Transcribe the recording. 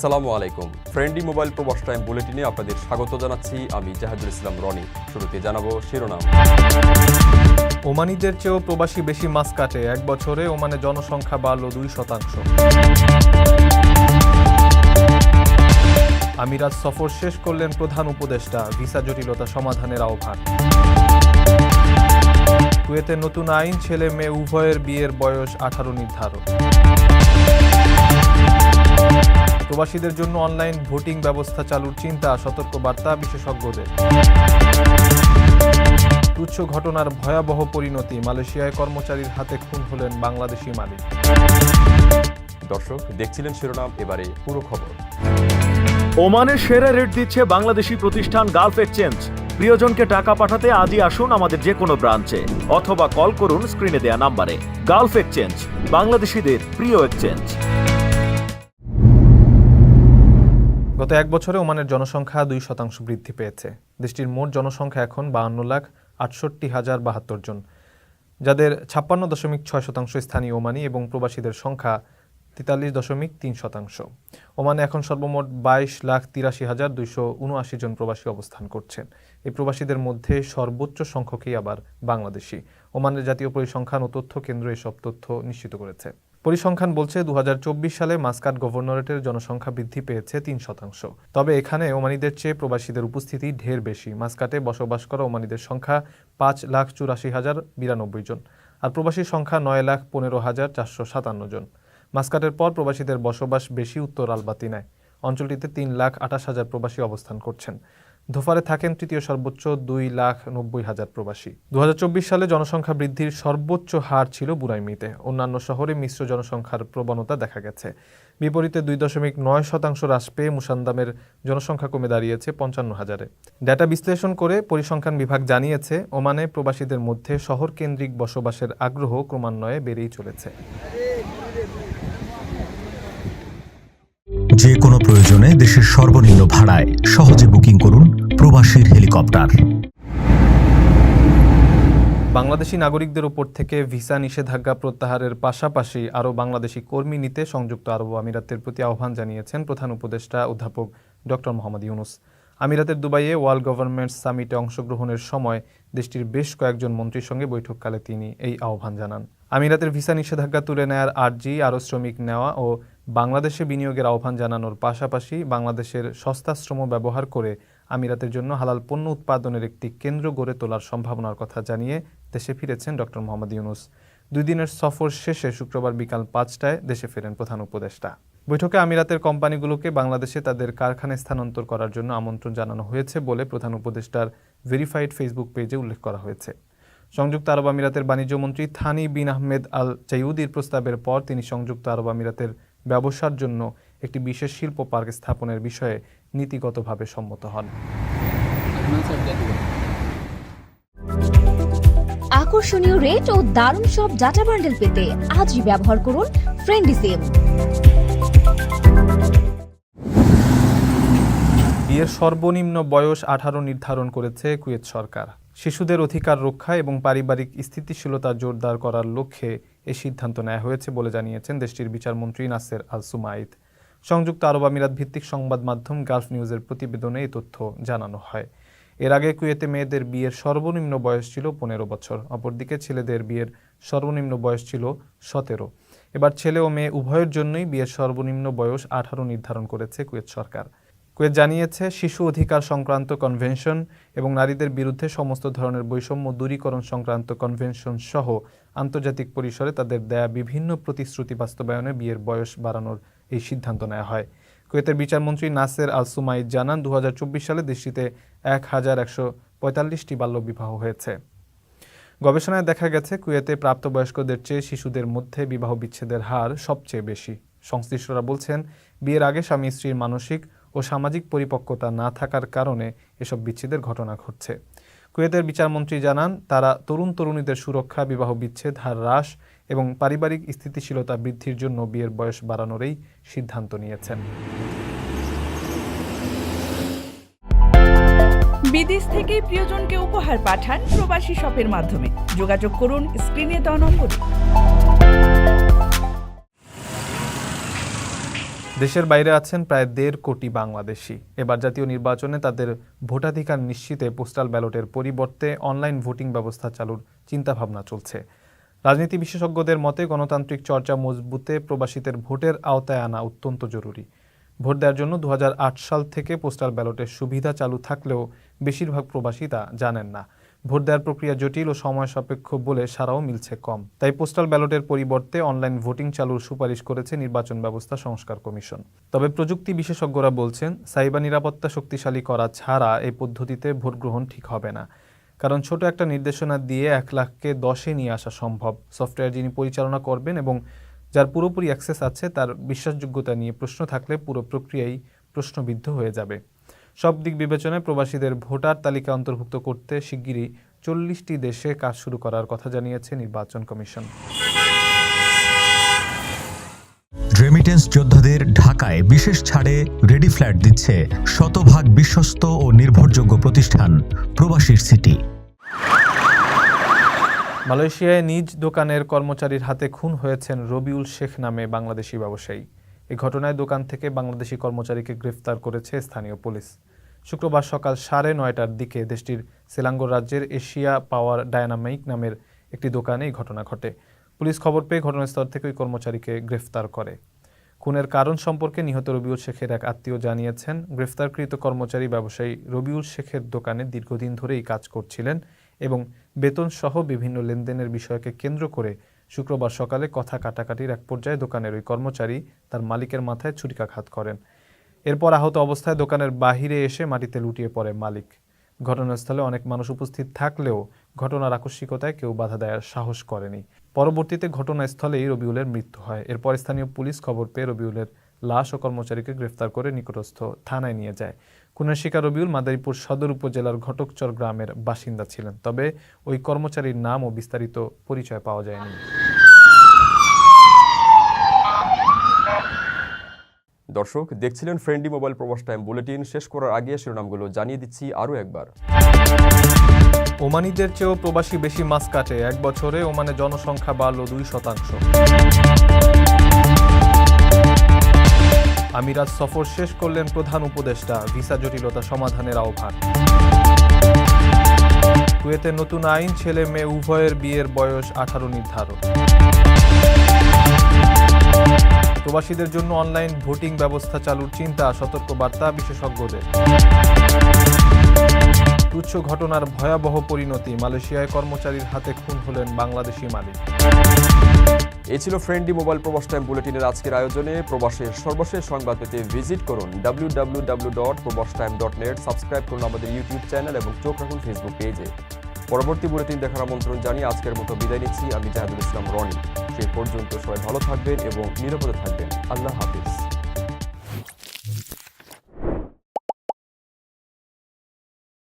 আসসালামু আলাইকুম। Friendly mobile প্রবাস টাইম বুলেটিনে আপনাদের স্বাগত জানাচ্ছি। আমি জাহাদুল ইসলাম রনি। শুরুতে জানাবো শিরোনাম। ওমানিদের চেয়েও প্রবাসী বেশি মাছ কাটে। এক বছরে ওমানে জনসংখ্যা বাড়ল 2%। আমিরাত সফর শেষ করলেন প্রধান উপদেষ্টা, ভিসা জটিলতা সমাধানের আহ্বান। কুয়েতের নতুন আইন, ছেলে মেয়ে উভয়ের বিয়ের বয়স 18 নির্ধারণ। প্রবাসীদের জন্য অনলাইন ভোটিং ব্যবস্থা চালুর চিন্তা, সতর্কবার্তা বিশেষজ্ঞদের। তুচ্ছ ঘটনার ভয়াবহ পরিণতি, মালয়েশিয়ায় কর্মচারীর হাতে খুন হলেন বাংলাদেশি মালিক। দর্শক দেখছিলেন শিরোনাম, এবারে পুরো খবর। ওমানের সেরা রেট দিচ্ছে বাংলাদেশি প্রতিষ্ঠান গালফ এক্সচেঞ্জ। প্রিয়জনকে টাকা পাঠাতে আজই আসুন আমাদের যে কোনো ব্রাঞ্চে অথবা কল করুন স্ক্রিনে দেয়া নাম্বারে। গালফ এক্সচেঞ্জ, বাংলাদেশিদের প্রিয় এক্সচেঞ্জ। গত এক বছরে ওমানের জনসংখ্যা 2% বৃদ্ধি পেয়েছে। দেশটির মোট জনসংখ্যা এখন 52,68,072 জন, যাদের 56.6% স্থানীয় ওমানি এবং প্রবাসীদের সংখ্যা 43.3%। ওমানে এখন সর্বমোট 22,83,279 জন প্রবাসী অবস্থান করছেন। এই প্রবাসীদের মধ্যে সর্বোচ্চ সংখ্যকই আবার বাংলাদেশি। ওমানের জাতীয় পরিসংখ্যান ও তথ্য কেন্দ্র এসব তথ্য নিশ্চিত করেছে। পরিসংখ্যান বলছে 2024 সালে মাসকাট গভর্নরেটের জনসংখ্যা বৃদ্ধি পেয়েছে 3%। তবে এখানে ওমানিদের চেয়ে প্রবাসীদের উপস্থিতি ঢের বেশি। মাসকাটে বসবাস করা ওমানিদের সংখ্যা 5,84,092 জন, আর প্রবাসীর সংখ্যা 9,15,457 জন। মাসকাটের পর প্রবাসীদের বসবাস বেশি উত্তর আলবাতিনায়। অঞ্চলটিতে 3,28,000 প্রবাসী অবস্থান করছেন। ধোফারে থাকেন তৃতীয় সর্বোচ্চ 2,90,000 প্রবাসী। 2024 সালে জনসংখ্যা বৃদ্ধির সর্বোচ্চ হার ছিল বুরাইমিতে। অন্যান্য শহরে মিশ্র জনসংখ্যার প্রবণতা দেখা গেছে। বিপরীতে 2.9% হ্রাস পেয়ে মুসান্দামের জনসংখ্যা কমে দাঁড়িয়েছে 55,000-এ। ডেটা বিশ্লেষণ করে পরিসংখ্যান বিভাগ জানিয়েছে, ওমানে প্রবাসীদের মধ্যে শহর কেন্দ্রিক বসবাসের আগ্রহ ক্রমান্বয়ে বেড়েই চলেছে। যে কোনো প্রয়োজনে দেশের সর্বনিম্ন ভাড়ায় সহজে বুকিং করুন প্রবাসীর হেলিকপ্টার। বাংলাদেশি নাগরিকদের উপর থেকে ভিসা নিষেধাজ্ঞা প্রত্যাহারের পাশাপাশি আরও বাংলাদেশি কর্মী নিতে সংযুক্ত আরব আমিরাতের প্রতি আহ্বান জানিয়েছেন প্রধান উপদেষ্টা অধ্যাপক ডক্টর মোহাম্মদ ইউনুস। আমিরাতের দুবাইয়ে ওয়ার্ল্ড গভর্নমেন্ট সামিটে অংশগ্রহণের সময় দেশটির বেশ কয়েকজন মন্ত্রীর সঙ্গে বৈঠককালে তিনি এই আহ্বান জানান। আমিরাতের ভিসা নিষেধাজ্ঞা তুলে নেয়ার আর্জি, আরও শ্রমিক নেওয়া ও বাংলাদেশে বিনিয়োগের আহ্বান জানানোর পাশাপাশি বাংলাদেশের সস্তা শ্রম ব্যবহার করে আমিরাতের জন্য হালাল পণ্য উৎপাদনের একটি কেন্দ্র গড়ে তোলার সম্ভাবনার কথা জানিয়ে দেশে ফিরেছেন ডক্টর মোহাম্মদ ইউনুস। 2 দিনের সফর শেষে শুক্রবার বিকাল 5টায় দেশে ফেরেন প্রধান উপদেষ্টা। বৈঠকে আমিরাতের কোম্পানিগুলোকে বাংলাদেশে তাদের কারখানা স্থানান্তর করার জন্য আমন্ত্রণ জানানো হয়েছে বলে প্রধান উপদেষ্টার ভেরিফাইড ফেসবুক পেজে উল্লেখ করা হয়েছে। সংযুক্ত আরব আমিরাতের বাণিজ্যমন্ত্রী থানি বিন আহমেদ আল চাইউদির প্রস্তাবের পর তিনি সংযুক্ত আরব আমিরাতের ব্যবসার জন্য একটি বিশেষ শিল্প পার্ক স্থাপনের বিষয়ে নীতিগতভাবে সম্মত হন। আকর্ষণীয় রেট ও দারুণ সব ডাটা বান্ডেল পেতে আজই ব্যবহার করুন ফ্রেন্ডলি সিম। বিয়ের সর্বনিম্ন বয়স 18 নির্ধারণ করেছে কুয়েত সরকার। শিশুদের অধিকার রক্ষা এবং পারিবারিক স্থিতিশীলতা জোরদার করার লক্ষ্যে এই সিদ্ধান্ত নেওয়া হয়েছে বলে জানিয়েছেন দেশটির বিচারমন্ত্রী নাসের আল সুমাইদ। সংযুক্ত আরব আমিরাত ভিত্তিক সংবাদ মাধ্যম গালফ নিউজের প্রতিবেদনে এই তথ্য জানানো হয়। এর আগে কুয়েতে মেয়েদের বিয়ের সর্বনিম্ন বয়স ছিল 15 বছর, অপরদিকে ছেলেদের বিয়ের সর্বনিম্ন বয়স ছিল 17। এবার ছেলে ও মেয়ে উভয়ের জন্যই বিয়ের সর্বনিম্ন বয়স 18 নির্ধারণ করেছে কুয়েত সরকার। কুয়েত জানিয়েছে, শিশু অধিকার সংক্রান্ত কনভেনশন এবং নারীদের বিরুদ্ধে সমস্ত ধরনের বৈষম্য দূরীকরণ সংক্রান্ত কনভেনশন সহ আন্তর্জাতিক পরিসরে তাদের দেয়া বিভিন্ন প্রতিশ্রুতি বাস্তবায়নে বিয়ের বয়স বাড়ানোর এই সিদ্ধান্ত নেওয়া হয়। কুয়েতের বিচারমন্ত্রী নাসের আল সুমাইদ জানান, 2024 সালে দেশটিতে 1,145টি বাল্যবিবাহ হয়েছে। গবেষণায় দেখা গেছে, কুয়েতে প্রাপ্তবয়স্কদের চেয়ে শিশুদের মধ্যে বিবাহ বিচ্ছেদের হার সবচেয়ে বেশি। সংশ্লিষ্টরা বলছেন, বিয়ের আগে স্বামী স্ত্রীর মানসিক ও সামাজিক পরিপক্কতা না থাকার কারণে এসব বিচ্ছেদের ঘটনা ঘটছে। কুয়েতের বিচারমন্ত্রী জানান, তারা তরুণ তরুণীদের সুরক্ষা, বিবাহ বিচ্ছেদ হার হ্রাস এবং পারিবারিক স্থিতিশীলতা বৃদ্ধির জন্য বিয়ের বয়স বাড়ানোরই সিদ্ধান্ত নিয়েছেন। বিদেশ থেকে প্রিয়জনকে উপহার পাঠান প্রবাসী শপের মাধ্যমে। যোগাযোগ করুন স্ক্রিনে দেওয়া নম্বরে। দেশের বাইরে আছেন প্রায় 1.5 কোটি বাংলাদেশি। এবার জাতীয় নির্বাচনে তাদের ভোটাধিকার নিশ্চিতে পোস্টাল ব্যালটের পরিবর্তে অনলাইন ভোটিং ব্যবস্থা চালুর চিন্তাভাবনা চলছে। রাজনীতি বিশেষজ্ঞদের মতে গণতান্ত্রিক চর্চা মজবুতে প্রবাসীদের ভোটের আওতায় আনা অত্যন্ত জরুরি। ভোট দেওয়ার জন্য 2008 সাল থেকে পোস্টাল ব্যালটের সুবিধা চালু থাকলেও বেশিরভাগ প্রবাসী তা জানেন না। ভোট দেওয়ার প্রক্রিয়া জটিল ও সময় সাপেক্ষ বলে সারাও মিলছে কম। তাই পোস্টাল ব্যালটের পরিবর্তে অনলাইন ভোটিং চালুর সুপারিশ করেছে নির্বাচন ব্যবস্থা সংস্কার কমিশন। তবে প্রযুক্তি বিশেষজ্ঞরা বলছেন সাইবার নিরাপত্তা শক্তিশালী করা ছাড়া এই পদ্ধতিতে ভোট গ্রহণ ঠিক হবে না। কারণ ছোট একটা নির্দেশনা দিয়ে 1 লাখকে 10-এ নিয়ে আসা সম্ভব। সফটওয়্যার যিনি পরিচালনা করবেন এবং যার পুরোপুরি অ্যাক্সেস আছে তার বিশ্বাসযোগ্যতা নিয়ে প্রশ্ন থাকলে পুরো প্রক্রিয়াই প্রশ্নবিদ্ধ হয়ে যাবে। সব দিক বিবেচনায় প্রবাসীদের ভোটার তালিকা অন্তর্ভুক্ত করতে শিগগিরই 40টি দেশে কাজ শুরু করার কথা জানিয়েছে নির্বাচন কমিশন। রেমিটেন্স যোদ্ধাদের ঢাকায় বিশেষ ছাড়ে রেডি ফ্ল্যাট দিচ্ছে শতভাগ বিশ্বস্ত ও নির্ভরযোগ্য প্রতিষ্ঠান প্রবাসীর সিটি। মালয়েশিয়ায় নিজ দোকানের কর্মচারীর হাতে খুন হয়েছেন রবিউল শেখ নামে বাংলাদেশি ব্যবসায়ী। এই ঘটনায় দোকান থেকে বাংলাদেশি কর্মচারীকে গ্রেফতার করেছে স্থানীয় পুলিশ। শুক্রবার সকাল 9:30টার দিকে দেশটির সেলাঙ্গোর রাজ্যের এশিয়া পাওয়ার ডায়নামিক নামের একটি দোকানে এই ঘটনা ঘটে। পুলিশ খবর পেয়ে ঘটনাস্থল থেকে ওই কর্মচারীকে গ্রেফতার করে। খুনের কারণ সম্পর্কে নিহত রবিউল শেখের এক আত্মীয় জানিয়েছেন, গ্রেফতারকৃত কর্মচারী ব্যবসায়ী রবিউল শেখের দোকানে দীর্ঘদিন ধরেই কাজ করছিলেন এবং বেতন সহ বিভিন্ন লেনদেনের বিষয়কে কেন্দ্র করে শুক্রবার সকালে কথা কাটাকাটির এক পর্যায়ে দোকানের ওই কর্মচারী তার মালিকের মাথায় ছুরিকাঘাত করেন। এরপর আহত অবস্থায় দোকানের বাহিরে এসে মাটিতে লুটিয়ে পড়ে মালিক। ঘটনাস্থলে অনেক মানুষ উপস্থিত থাকলেও ঘটনার আকস্মিকতায় কেউ বাধা দেওয়ার সাহস করেনি। পরবর্তীতে ঘটনাস্থলেই রবিউলের মৃত্যু হয়। এরপর স্থানীয় পুলিশ খবর পেয়ে রবিউলের লাশ ও কর্মচারীকে গ্রেফতার করে নিকটস্থ থানায় নিয়ে যায়। খুনের শিকার রবিউল মাদারীপুর সদর উপজেলার ঘটকচর গ্রামের বাসিন্দা ছিলেন। তবে ওই কর্মচারীর নাম ও বিস্তারিত পরিচয় পাওয়া যায়নি। দর্শক দেখছিলেন ফ্রেন্ডলি মোবাইল প্রবাস টাইম বুলেটিন। শেষ করার আগে শিরোনামগুলো জানিয়ে দিচ্ছি আরও একবার। ওমানিদের চেয়েও প্রবাসী বেশি মাছ কাটে। 1 বছরে ওমানে জনসংখ্যা বাড়ল 2%। আমিরাত সফর শেষ করলেন প্রধান উপদেষ্টা, ভিসা জটিলতা সমাধানের আহ্বান। কুয়েতের নতুন আইন, ছেলে মেয়ে উভয়ের বিয়ের বয়স 18 নির্ধারণ। প্রবাসীদের জন্য অনলাইন ভোটিং ব্যবস্থা চালুর চিন্তা, সতর্কবার্তা বিশেষজ্ঞদের। তুচ্ছ ঘটনার ভয়াবহ পরিণতি, মালয়েশিয়ায় কর্মচারীর হাতে খুন হলেন বাংলাদেশি মালিক। এই ছিল ফ্রেন্ডলি মোবাইল প্রবাস টাইম বুলেটিনের আজকের আয়োজনে। প্রবাসের সর্বশেষ সংবাদ পেতে ভিজিট করুন www.probastime.net। সাবস্ক্রাইব করুন আমাদের ইউটিউব চ্যানেল এবং চোখ রাখুন ফেসবুক পেজে। পরবর্তী বুলেটিন দেখার আমন্ত্রণ জানিয়ে আজকের মতো বিদায় নিচ্ছি আমি জাহাদুল ইসলাম রনি। সেই পর্যন্ত সবাই ভালো থাকবেন এবং নিরাপদে থাকবেন। আল্লাহ হাফিজ।